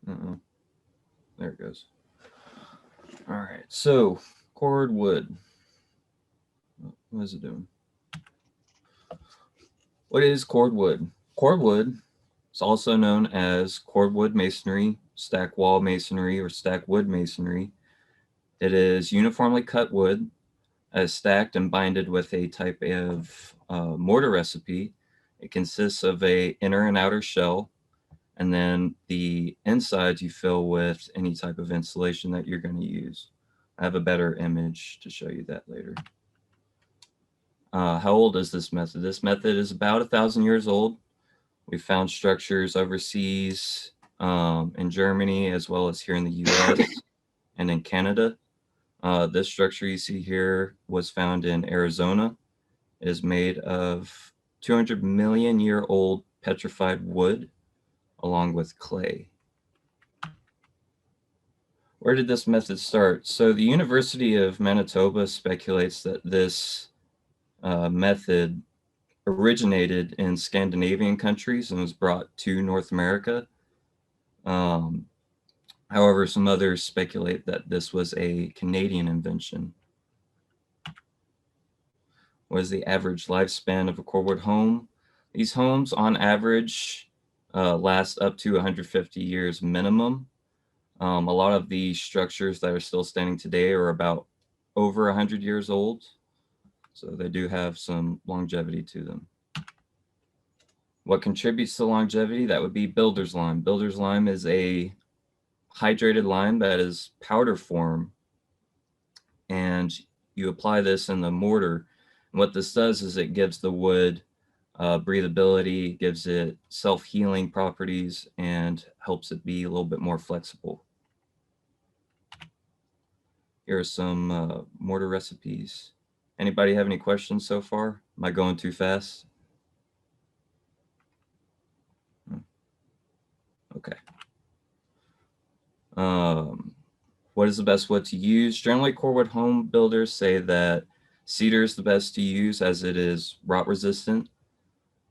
Uh-oh. There it goes. All right. So, cordwood. What is it doing? What is cordwood? Cordwood is also known as cordwood masonry, stack wall masonry, or stack wood masonry. It is uniformly cut wood as stacked and binded with a type of mortar recipe. It consists of a inner and outer shell, and then the insides you fill with any type of insulation that you're going to use. I have a better image to show you that later. How old is this method? This method is about 1,000 years old. We found structures overseas in Germany as well as here in the US and in Canada. This structure you see here was found in Arizona. It is made of 200 million year old petrified wood along with clay. Where did this method start? So the University of Manitoba speculates that this method originated in Scandinavian countries and was brought to North America. Um, However, some others speculate that this was a Canadian invention. What is the average lifespan of a cordwood home? These homes, on average, last up to 150 years minimum. A lot of the structures that are still standing today are about over 100 years old, so they do have some longevity to them. What contributes to longevity? That would be builder's lime. Builder's lime is a hydrated lime that is powder form, and you apply this in the mortar. And what this does is it gives the wood breathability, gives it self-healing properties, and helps it be a little bit more flexible. Here are some mortar recipes. Anybody have any questions so far? Am I going too fast? Okay. What is the best wood to use? Generally, cordwood home builders say that cedar is the best to use as it is rot resistant.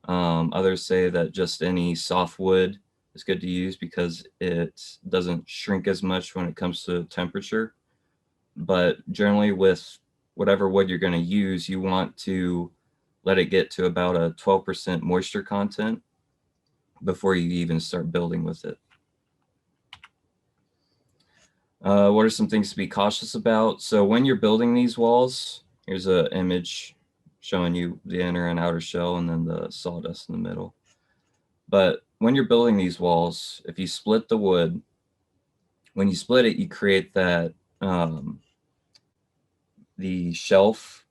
Others say that just any softwood is good to use because it doesn't shrink as much when it comes to temperature. But generally, with whatever wood you're going to use, you want to let it get to about a 12% moisture content before you even start building with it. What are some things to be cautious about? So when you're building these walls, here's an image showing you the inner and outer shell and then the sawdust in the middle. But when you're building these walls, if you split the wood, when you split it, you create that the shelf.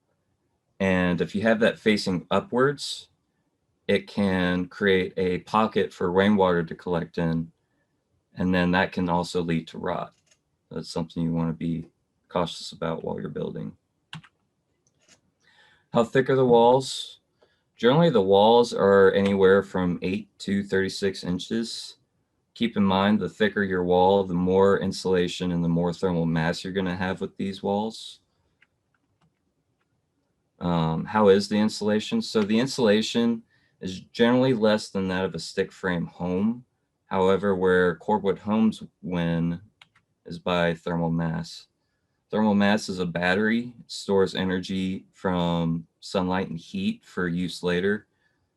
And if you have that facing upwards, it can create a pocket for rainwater to collect in. And then that can also lead to rot. That's something you want to be cautious about while you're building. How thick are the walls? Generally, the walls are anywhere from 8 to 36 inches. Keep in mind, the thicker your wall, the more insulation and the more thermal mass you're going to have with these walls. How is the insulation? So the insulation is generally less than that of a stick frame home. However, where cordwood homes win is by thermal mass. Thermal mass is a battery. It stores energy from sunlight and heat for use later.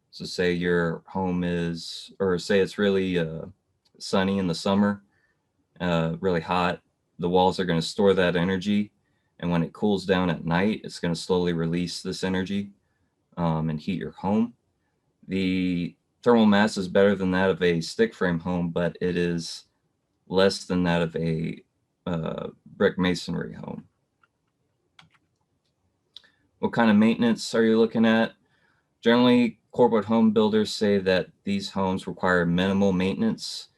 So say your home is, or say it's really sunny in the summer, really hot, the walls are going to store that energy. And when it cools down at night, it's going to slowly release this energy and heat your home. The thermal mass is better than that of a stick frame home, but it is less than that of a brick masonry home. What kind of maintenance are you looking at? Generally, cordwood home builders say that these homes require minimal maintenance.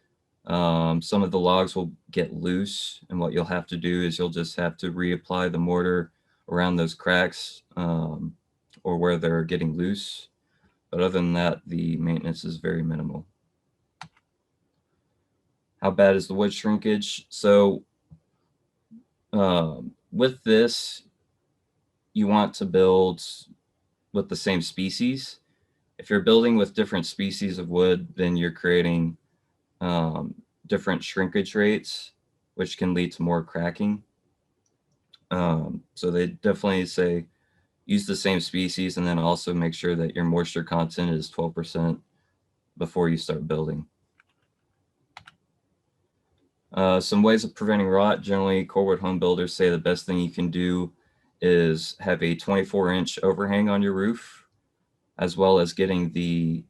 Some of the logs will get loose, and what you'll have to do is you'll just have to reapply the mortar around those cracks or where they're getting loose. But other than that, the maintenance is very minimal. How bad is the wood shrinkage? So with this, you want to build with the same species. If you're building with different species of wood, then you're creating different shrinkage rates, which can lead to more cracking. So they definitely say use the same species, and then also make sure that your moisture content is 12% before you start building. Some ways of preventing rot. Generally, Cordwood home builders say the best thing you can do is have a 24-inch overhang on your roof, as well as getting the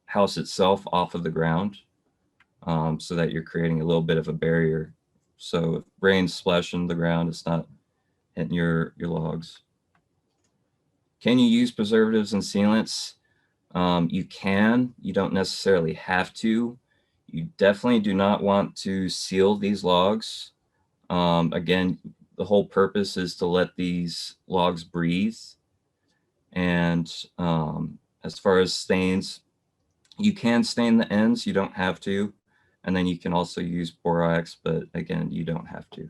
house itself off of the ground, so that you're creating a little bit of a barrier. So if rain's splashing the ground, it's not hitting your logs. Can you use preservatives and sealants? You can. You don't necessarily have to. You definitely do not want to seal these logs. Again, the whole purpose is to let these logs breathe. And as far as stains, you can stain the ends. You don't have to. And then you can also use borax, but again, you don't have to.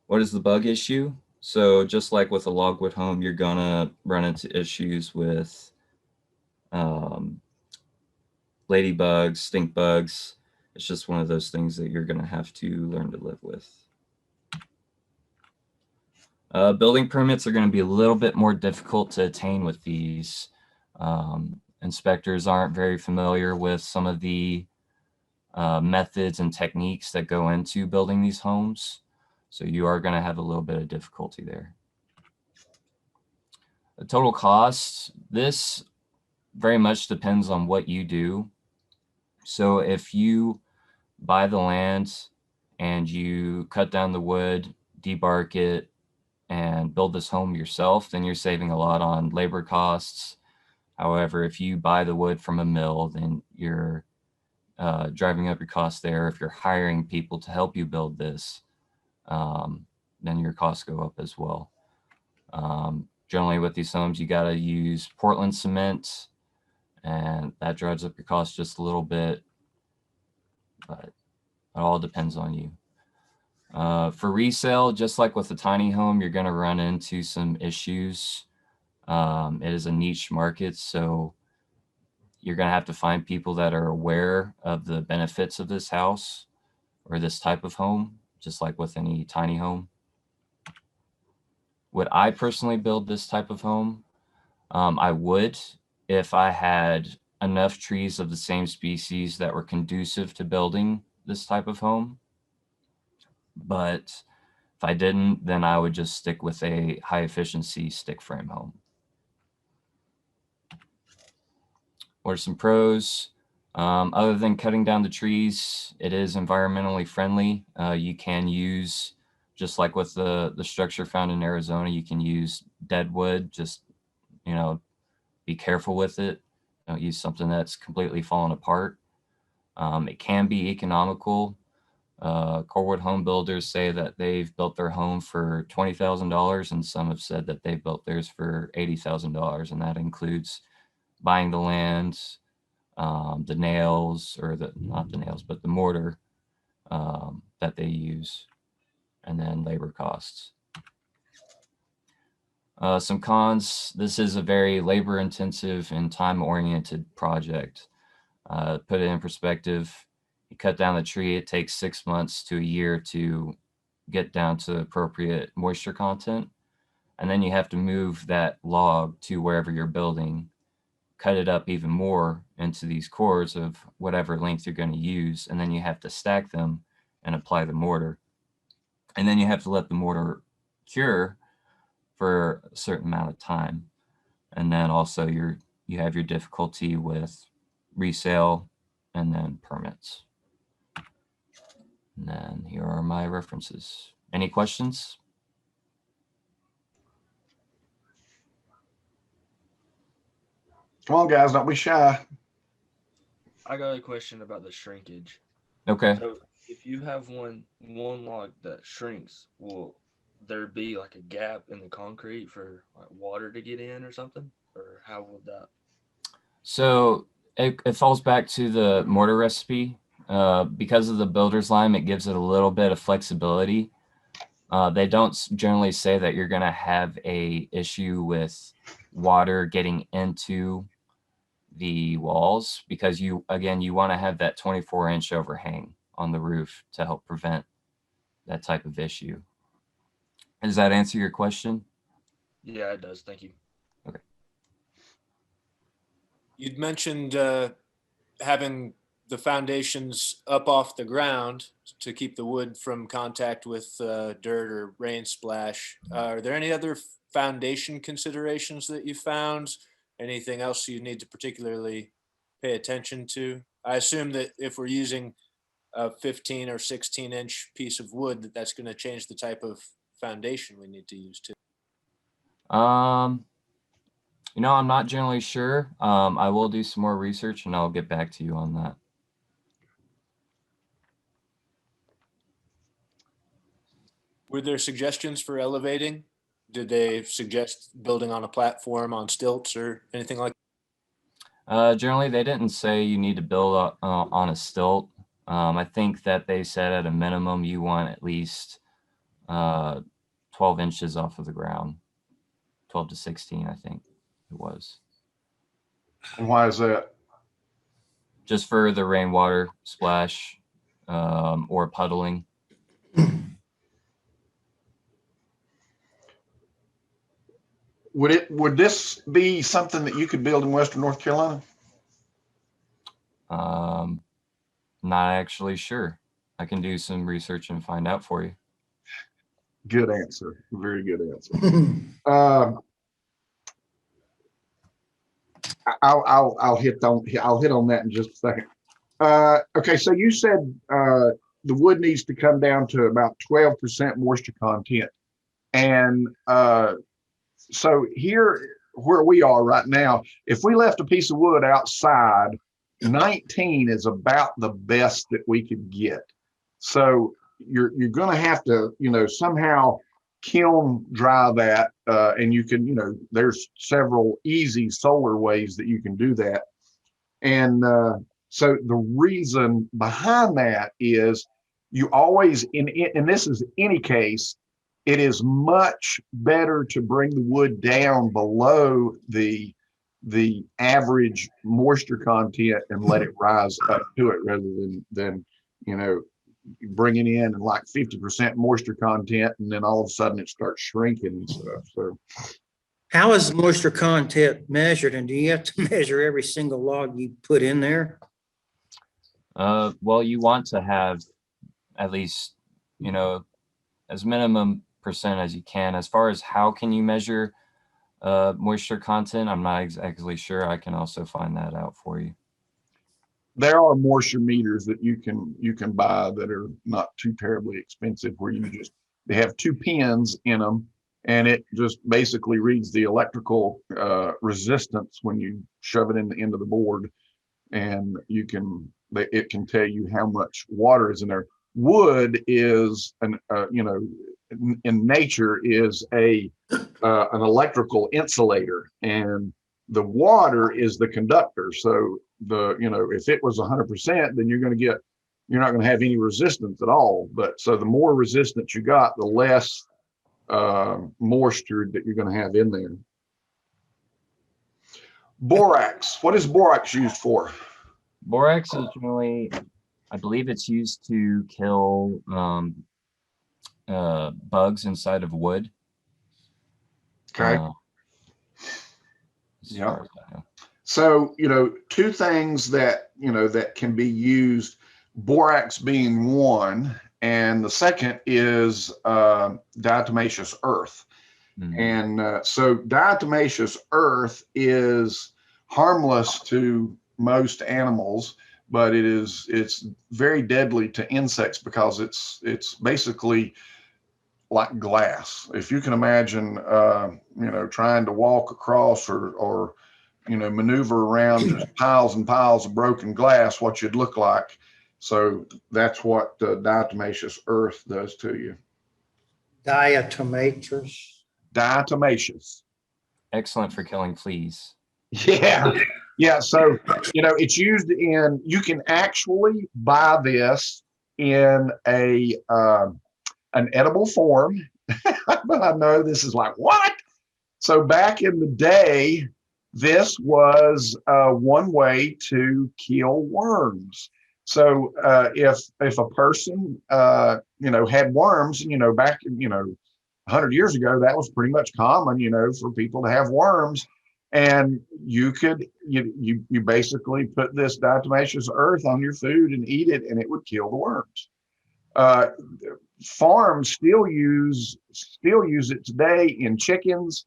What is the bug issue? So just like with a logwood home, you're gonna run into issues with ladybugs, stink bugs. It's just one of those things that you're gonna have to learn to live with. Building permits are gonna be a little bit more difficult to attain with these. Inspectors aren't very familiar with some of the methods and techniques that go into building these homes. So you are gonna have a little bit of difficulty there. The total cost, this very much depends on what you do. So if you buy the land and you cut down the wood, debark it, and build this home yourself, then you're saving a lot on labor costs. However, if you buy the wood from a mill, then you're driving up your costs there. If you're hiring people to help you build this, then your costs go up as well. Generally with these homes, you got to use Portland cement, and that drives up your cost just a little bit, but it all depends on you. For resale, just like with a tiny home, you're going to run into some issues. It is a niche market, so you're going to have to find people that are aware of the benefits of this house or this type of home, just like with any tiny home. Would I personally build this type of home? I would, if I had enough trees of the same species that were conducive to building this type of home. But if I didn't, then I would just stick with a high efficiency stick frame home. What are some pros? Other than cutting down the trees, it is environmentally friendly. You can use, just like with the structure found in Arizona, you can use dead wood. Just, be careful with it. Don't use something that's completely fallen apart. It can be economical. Cordwood home builders say that they've built their home for $20,000, and some have said that they've built theirs for $80,000, and that includes buying the land, the nails, or not the nails, but the mortar that they use, and then labor costs. Some cons: this is a very labor intensive and time oriented project. Put it in perspective, you cut down the tree, it takes 6 months to a year to get down to appropriate moisture content. And then you have to move that log to wherever you're building, cut it up even more into these cores of whatever length you're going to use. And then you have to stack them and apply the mortar. And then you have to let the mortar cure for a certain amount of time. And then also you have your difficulty with resale and then permits. And then here are my references. Any questions? Come on, guys, don't be shy. I got a question about the shrinkage. Okay. So if you have one log that shrinks, will there be like a gap in the concrete for like water to get in or something? Or how would that? So it falls back to the mortar recipe. Because of the builder's lime, it gives it a little bit of flexibility. They don't generally say that you're going to have a issue with water getting into the walls, because you want to have that 24-inch overhang on the roof to help prevent that type of issue. Does that answer your question? Yeah, it does. Thank you. Okay. You'd mentioned having the foundations up off the ground to keep the wood from contact with dirt or rain splash. Are there any other foundation considerations that you found? Anything else you need to particularly pay attention to? I assume that if we're using a 15 or 16-inch piece of wood, that's going to change the type of foundation we need to use too. I'm not generally sure. I will do some more research and I'll get back to you on that. Were there suggestions for elevating? Did they suggest building on a platform on stilts or anything like that? Generally, they didn't say you need to build on a stilt. I think that they said at a minimum you want at least 12 inches off of the ground. 12 to 16, I think it was. And why is that? Just for the rainwater splash or puddling. Would this be something that you could build in Western North Carolina? Not actually sure. I can do some research and find out for you. Good answer. Very good answer. I'll hit on that in just a second. Okay, so you said the wood needs to come down to about 12% moisture content, and so here where we are right now, if we left a piece of wood outside, 19 is about the best that we could get. So you're going to have to, somehow kiln dry that, and you can, there's several easy solar ways that you can do that. And so the reason behind that is you always, and this is any case, it is much better to bring the wood down below the average moisture content and let it rise up to it rather than bringing in like 50% moisture content and then all of a sudden it starts shrinking and stuff. So how is moisture content measured, and do you have to measure every single log you put in there? Well, you want to have at least, as minimum percent as you can. As far as how can you measure moisture content, I'm not exactly sure. I can also find that out for you. There are moisture meters that you can buy that are not too terribly expensive, where they have two pins in them, and it just basically reads the electrical resistance when you shove it in the end of the board, and it can tell you how much water is in there. Wood is in nature is an electrical insulator, and the water is the conductor. So if it was 100%, then you're not going to have any resistance at all. But so the more resistance you got, the less moisture that you're going to have in there. Borax. What is borax used for? Borax is generally, I believe it's used to kill bugs inside of wood. Okay. Yeah. So, two things that can be used, borax being one, and the second is diatomaceous earth. Mm-hmm. And so diatomaceous earth is harmless to most animals, but it's very deadly to insects because it's basically like glass. If you can imagine, trying to walk across or maneuver around just piles and piles of broken glass, what you'd look like. So that's what diatomaceous earth does to you. Diatomaceous. Diatomaceous. Excellent for killing fleas. Yeah. Yeah. So, it's used you can actually buy this in an edible form. But I know this is like, what? So back in the day, this was one way to kill worms. So if a person had worms, back 100 years ago, that was pretty much common, for people to have worms, and you basically put this diatomaceous earth on your food and eat it, and it would kill the worms. Farms still use it today in chickens,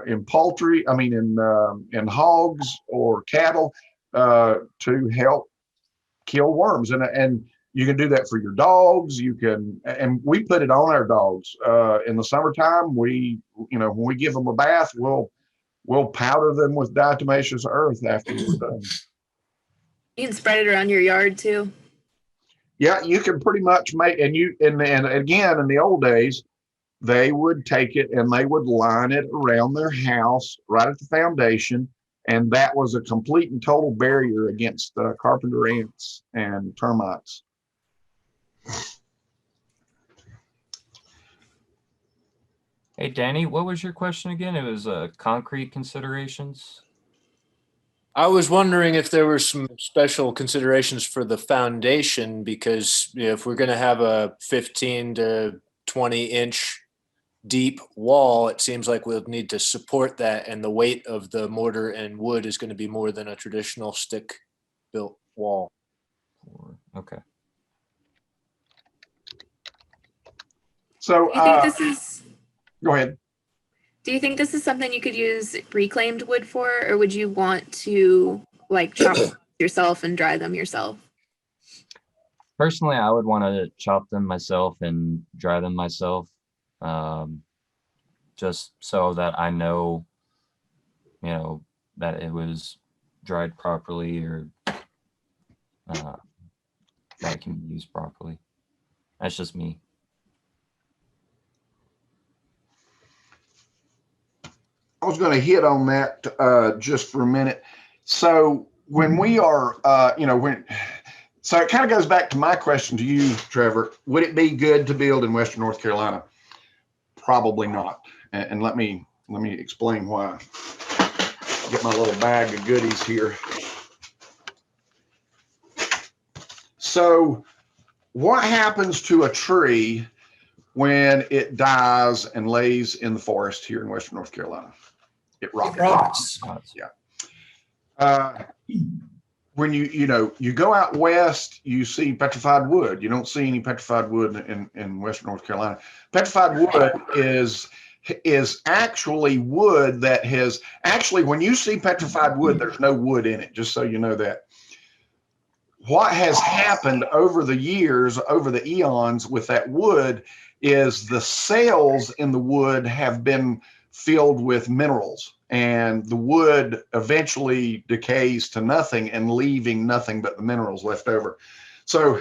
in poultry. I mean, in hogs or cattle, to help kill worms, and you can do that for your dogs. You can, and we put it on our dogs in the summertime. When we give them a bath, we'll powder them with diatomaceous earth after we're done. You can spread it around your yard too. Yeah, you can pretty much make, and again, in the old days, they would take it and they would line it around their house right at the foundation. And that was a complete and total barrier against carpenter ants and termites. Hey, Danny, what was your question again? It was concrete considerations. I was wondering if there were some special considerations for the foundation, because if we're going to have a 15 to 20 inch deep wall, it seems like we'll need to support that, and the weight of the mortar and wood is going to be more than a traditional stick built wall. Okay. So Do you think this is? go ahead. Do you think this is something you could use reclaimed wood for, or would you want to like chop yourself and dry them yourself? Personally, I would want to chop them myself and dry them myself, just so that I know, that it was dried properly, or that it can be used properly. That's just me. I was going to hit on that just for a minute. So when we are, so it kind of goes back to my question to you, Trevor. Would it be good to build in Western North Carolina? Probably not. And let me explain why. Get my little bag of goodies here. So what happens to a tree when it dies and lays in the forest here in Western North Carolina? It rots. Yeah. When you go out west, you see petrified wood. You don't see any petrified wood in Western North Carolina. Petrified wood is actually wood that has actually, when you see petrified wood, there's no wood in it, just so you know that. What has happened over the years, over the eons with that wood, is the cells in the wood have been filled with minerals, and the wood eventually decays to nothing and leaving nothing but the minerals left over. So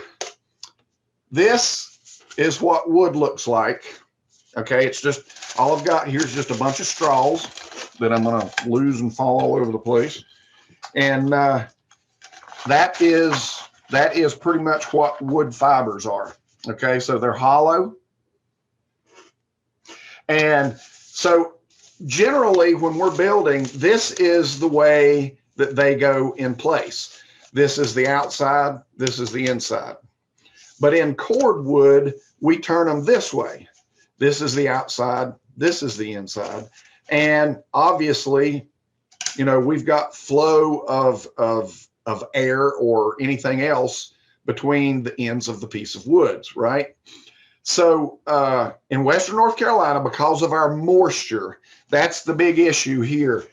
this is what wood looks like. Okay, it's just, all I've got here is just a bunch of straws that I'm going to lose and fall all over the place. And that is pretty much what wood fibers are. Okay, so they're hollow. And so generally when we're building, this is the way that they go in place. This is the outside, this is the inside. But in cordwood, we turn them this way. This is the outside, this is the inside. And obviously, we've got flow of air or anything else between the ends of the piece of woods, right? So in Western North Carolina, because of our moisture, that's the big issue here.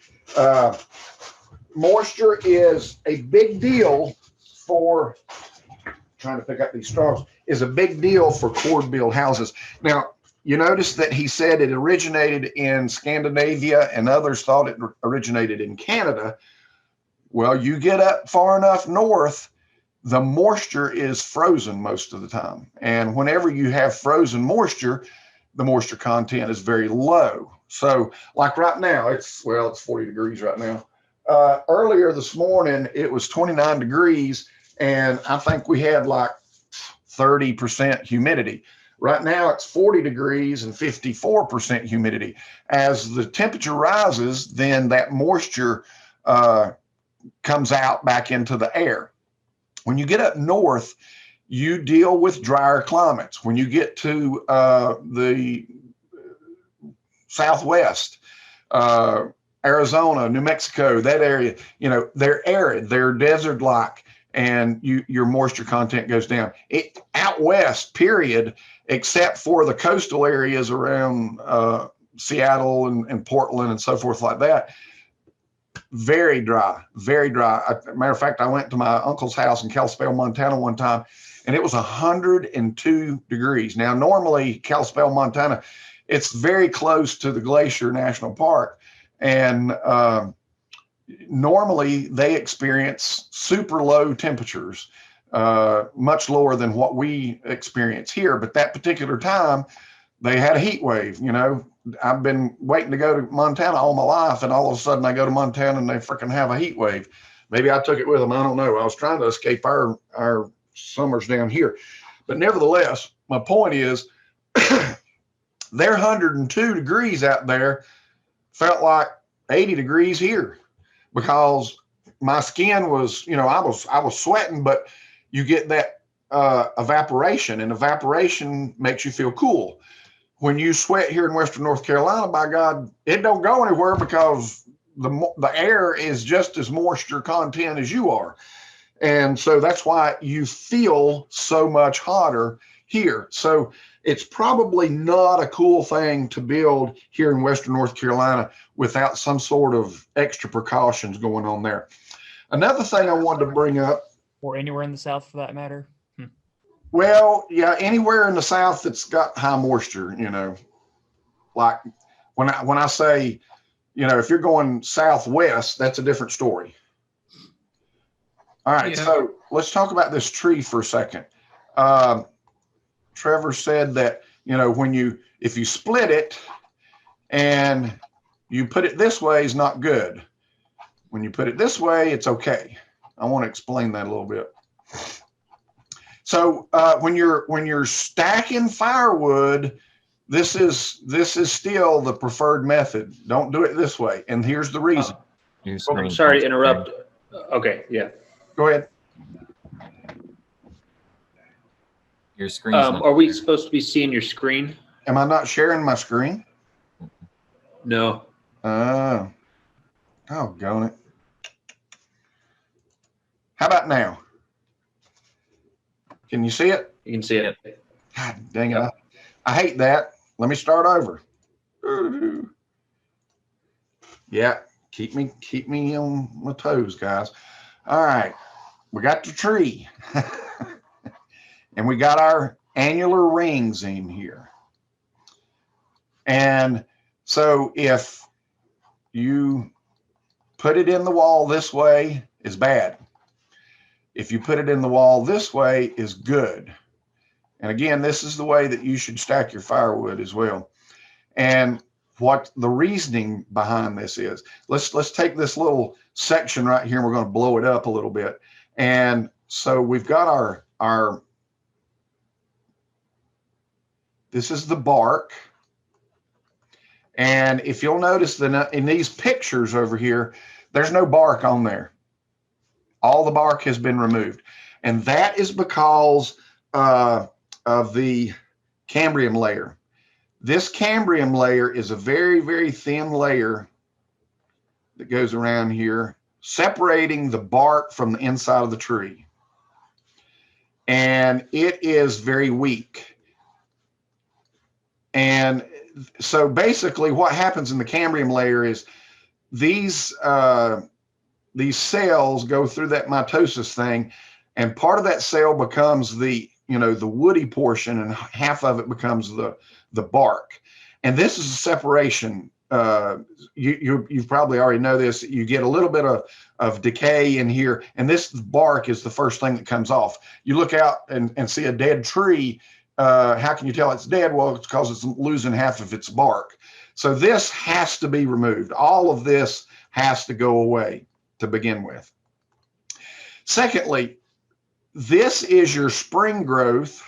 Moisture is a big deal for, trying to pick up these straws, is a big deal for cord build houses. Now, you notice that he said it originated in Scandinavia and others thought it originated in Canada. Well, you get up far enough north, the moisture is frozen most of the time. And whenever you have frozen moisture, the moisture content is very low. So like right now, it's 40 degrees right now. Earlier this morning, it was 29 degrees, and I think we had like 30% humidity. Right now it's 40 degrees and 54% humidity. As the temperature rises, then that moisture comes out back into the air. When you get up north, you deal with drier climates. When you get to the Southwest, Arizona, New Mexico, that area, you know, they're arid, they're desert-like, and your moisture content goes down. It out west, period, except for the coastal areas around Seattle and Portland and so forth like that. Very dry, very dry. Matter of fact, I went to my uncle's house in Kalispell, Montana one time, and it was 102 degrees. Now, normally Kalispell, Montana, it's very close to the Glacier National Park, and normally they experience super low temperatures, much lower than what we experience here. But that particular time, they had a heat wave. You know, I've been waiting to go to Montana all my life, and all of a sudden I go to Montana and they freaking have a heat wave. Maybe I took it with them. I don't know. I was trying to escape our summers down here. But nevertheless, my point is their 102 degrees out there felt like 80 degrees here, because my skin was, you know, I was sweating, but you get that evaporation, and evaporation makes you feel cool. When you sweat here in Western North Carolina, by God, it don't go anywhere, because the air is just as moisture content as you are. And so that's why you feel so much hotter here. So it's probably not a cool thing to build here in Western North Carolina without some sort of extra precautions going on there. Another thing I wanted to bring up, or anywhere in the South for that matter. well, yeah, anywhere in the South that's got high moisture, you know, like when I say, you know, if you're going southwest, that's a different story. All right, so let's talk about this tree for a second. Trevor said that, you know, if you split it and you put it this way is not good. When you put it this way, it's okay. I want to explain that a little bit. So when you're stacking firewood, this is still the preferred method. Don't do it this way, and here's the reason. I'm sorry to interrupt. Okay, yeah. Go ahead. Your screen. Are we supposed to be seeing your screen? Am I not sharing my screen? No. Oh, doggone it. How about now? Can you see it? You can see it. God dang it. I hate that. Let me start over. Yeah, keep me on my toes, guys. All right. We got the tree. And we got our annular rings in here. And so if you put it in the wall this way is bad. If you put it in the wall this way is good. And again, this is the way that you should stack your firewood as well. And what the reasoning behind this is, let's take this little section right here and we're going to blow it up a little bit. And so we've got our this is the bark. And if you'll notice that in these pictures over here, there's no bark on there. All the bark has been removed. And that is because of the cambium layer. This cambium layer is a very, very thin layer that goes around here, separating the bark from the inside of the tree. And it is very weak. And so basically what happens in the cambium layer is these cells go through that mitosis thing, and part of that cell becomes the woody portion, and half of it becomes the bark. And this is a separation. You probably already know this. You get a little bit of decay in here, and this bark is the first thing that comes off. You look out and see a dead tree. How can you tell it's dead? Well, it's because it's losing half of its bark. So this has to be removed. All of this has to go away to begin with. Secondly, this is your spring growth,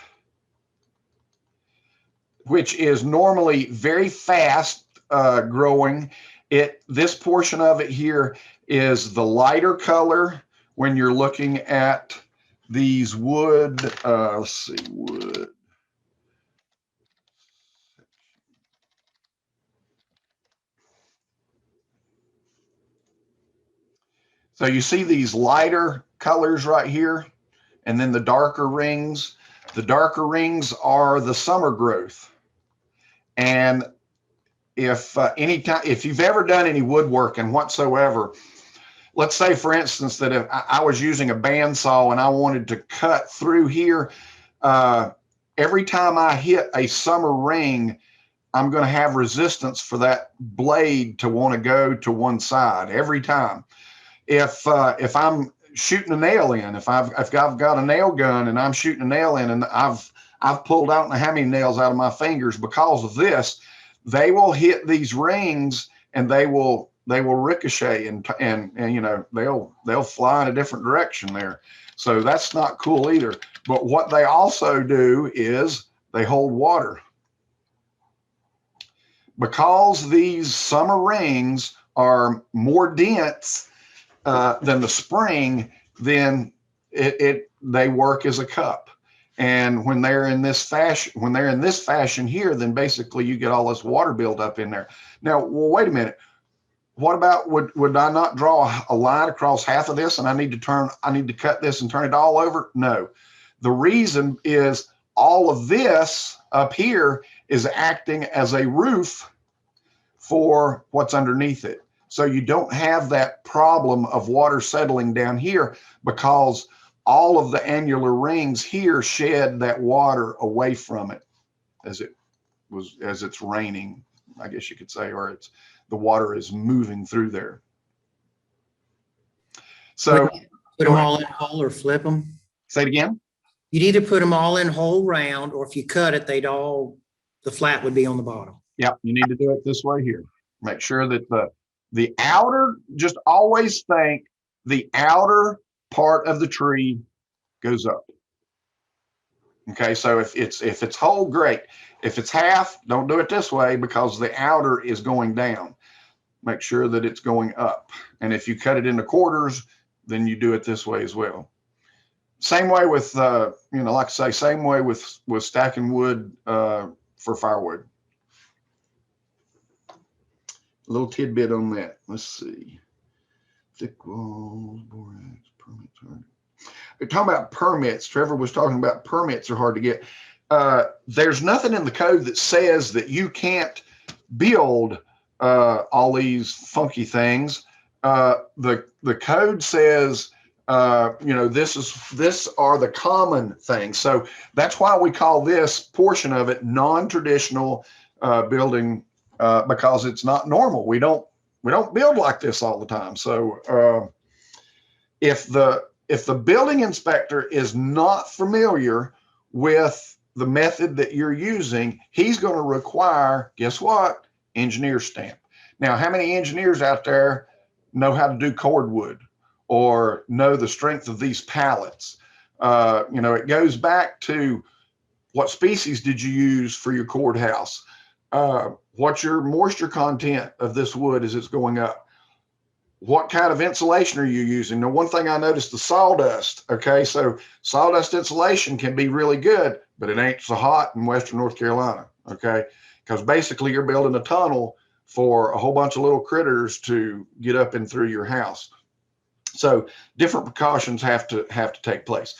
which is normally very fast growing. This portion of it here is the lighter color when you're looking at these wood, let's see, wood. So you see these lighter colors right here, and then the darker rings. The darker rings are the summer growth. And if you've ever done any woodworking whatsoever, let's say, for instance, that if I was using a bandsaw and I wanted to cut through here, every time I hit a summer ring, I'm going to have resistance for that blade to want to go to one side every time. If I'm shooting a nail in, if I've got a nail gun and I'm shooting a nail in, and I've pulled out, I don't know how many nails out of my fingers because of this, they will hit these rings and they will ricochet and you know, they'll fly in a different direction there. So that's not cool either. But what they also do is they hold water. Because these summer rings are more dense than the spring, then they work as a cup. And when they're in this fashion here, then basically you get all this water buildup in there. Now, well, wait a minute. What about would I not draw a line across half of this and I need to cut this and turn it all over? No. The reason is all of this up here is acting as a roof for what's underneath it. So you don't have that problem of water settling down here because all of the annular rings here shed that water away from it as it's raining, I guess you could say, or the water is moving through there. So Put them all in whole or flip them? Say it again. You'd either put them all in whole round, or if you cut it, the flat would be on the bottom. Yep, you need to do it this way here. Make sure that the outer, just always think the outer part of the tree goes up. Okay, so if it's whole, great. If it's half, don't do it this way because the outer is going down. Make sure that it's going up. And if you cut it into quarters, then you do it this way as well. Same way with, you know, like I say, same way with stacking wood for firewood. A little tidbit on that. Let's see. Thick walls, borax, permits. We're talking about permits. Trevor was talking about permits are hard to get. There's nothing in the code that says that you can't build all these funky things. The code says, you know, this are the common things. So that's why we call this portion of it non-traditional building, because it's not normal. We don't build like this all the time. So if the building inspector is not familiar with the method that you're using, he's going to require, guess what? Engineer stamp. Now, how many engineers out there know how to do cordwood or know the strength of these pallets? You know, it goes back to what species did you use for your cord house? What's your moisture content of this wood as it's going up? What kind of insulation are you using? Now, one thing I noticed, the sawdust, okay, so sawdust insulation can be really good, but it ain't so hot in Western North Carolina, okay? Because basically you're building a tunnel for a whole bunch of little critters to get up and through your house. So different precautions have to take place.